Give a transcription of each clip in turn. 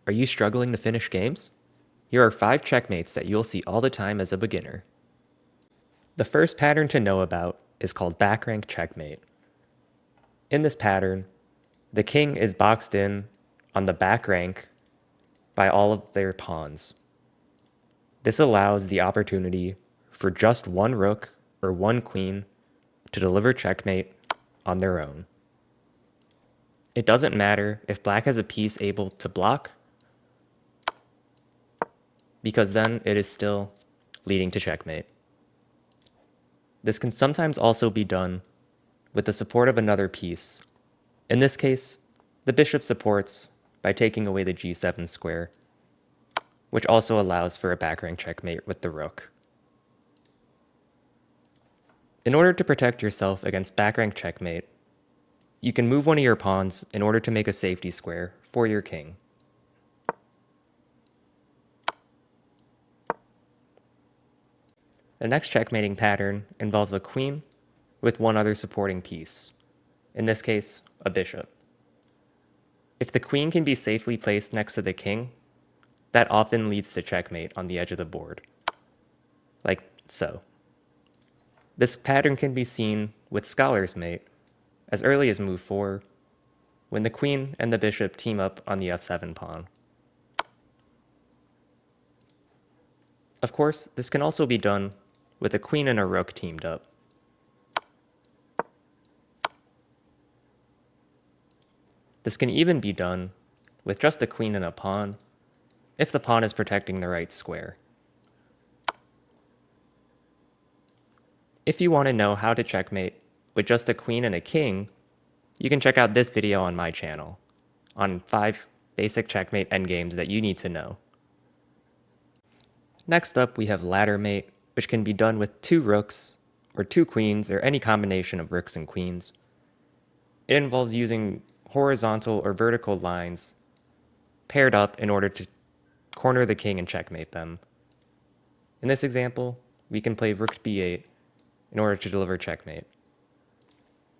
Are you struggling to finish games? Here are 5 checkmates that you'll see all the time as a beginner. The first pattern to know about is called back rank checkmate. In this pattern, the king is boxed in on the back rank by all of their pawns. This allows the opportunity for just one rook or one queen to deliver checkmate on their own. It doesn't matter if black has a piece able to block, because then it is still leading to checkmate. This can sometimes also be done with the support of another piece. In this case, the bishop supports by taking away the g7 square, which also allows for a back rank checkmate with the rook. In order to protect yourself against back rank checkmate, you can move one of your pawns in order to make a safety square for your king. The next checkmating pattern involves a queen with one other supporting piece, in this case, a bishop. If the queen can be safely placed next to the king, that often leads to checkmate on the edge of the board, like so. This pattern can be seen with Scholar's Mate as early as move 4, when the queen and the bishop team up on the f7 pawn. Of course, this can also be done with a queen and a rook teamed up. This can even be done with just a queen and a pawn, if the pawn is protecting the right square. If you want to know how to checkmate with just a queen and a king, you can check out this video on my channel on 5 basic checkmate endgames that you need to know. Next up, we have ladder mate, which can be done with 2 rooks, or 2 queens, or any combination of rooks and queens. It involves using horizontal or vertical lines paired up in order to corner the king and checkmate them. In this example, we can play rook b8 in order to deliver checkmate.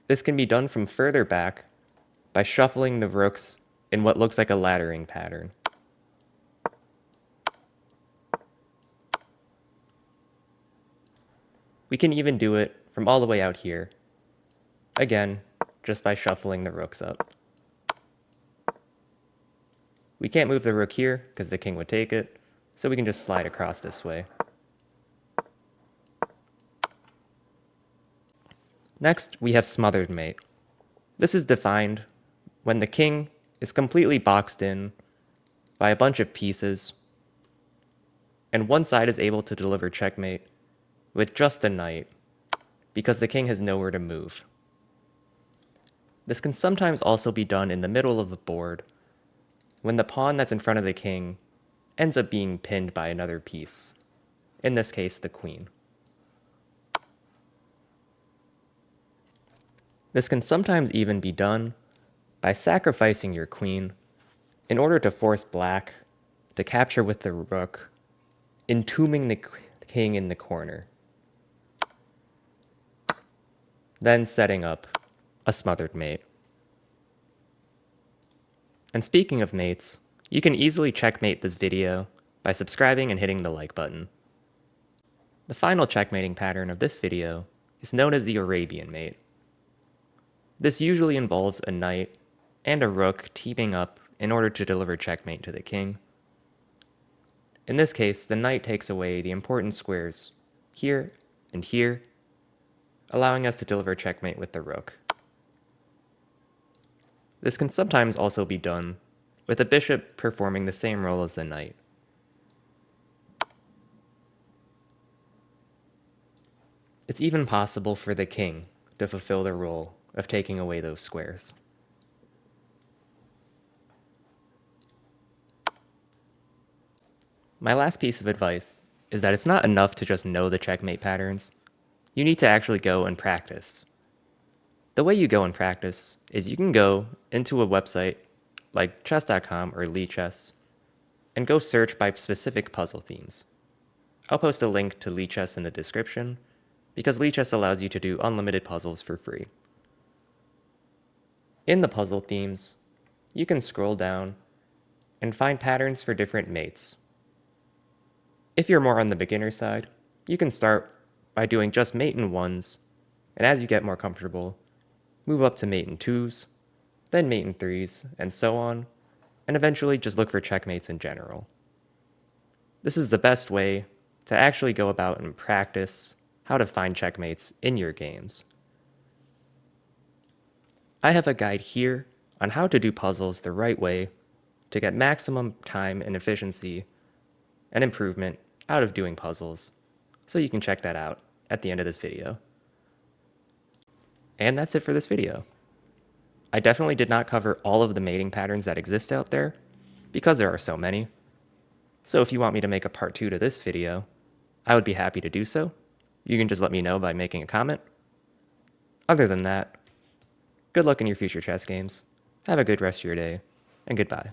This can be done from further back by shuffling the rooks in what looks like a laddering pattern. We can even do it from all the way out here, again, just by shuffling the rooks up. We can't move the rook here because the king would take it, so we can just slide across this way. Next, we have Smothered Mate. This is defined when the king is completely boxed in by a bunch of pieces, and one side is able to deliver checkmate with just a knight, because the king has nowhere to move. This can sometimes also be done in the middle of the board, when the pawn that's in front of the king ends up being pinned by another piece, in this case, the queen. This can sometimes even be done by sacrificing your queen in order to force black to capture with the rook, entombing the king in the corner, then setting up a smothered mate. And speaking of mates, you can easily checkmate this video by subscribing and hitting the like button. The final checkmating pattern of this video is known as the Arabian Mate. This usually involves a knight and a rook teaming up in order to deliver checkmate to the king. In this case, the knight takes away the important squares here and here, allowing us to deliver checkmate with the rook. This can sometimes also be done with the bishop performing the same role as the knight. It's even possible for the king to fulfill the role of taking away those squares. My last piece of advice is that it's not enough to just know the checkmate patterns. You need to actually go and practice. The way you go and practice is you can go into a website like chess.com or Lichess and go search by specific puzzle themes. I'll post a link to Lichess in the description because Lichess allows you to do unlimited puzzles for free. In the puzzle themes, you can scroll down and find patterns for different mates. If you're more on the beginner side, you can start by doing just mate in 1s, and as you get more comfortable, move up to mate in 2s, then mate in 3s, and so on, and eventually just look for checkmates in general. This is the best way to actually go about and practice how to find checkmates in your games. I have a guide here on how to do puzzles the right way to get maximum time and efficiency and improvement out of doing puzzles, so you can check that out at the end of this video. And that's it for this video. I definitely did not cover all of the mating patterns that exist out there, because there are so many. So if you want me to make a part 2 to this video, I would be happy to do so. You can just let me know by making a comment. Other than that, good luck in your future chess games, have a good rest of your day, and goodbye.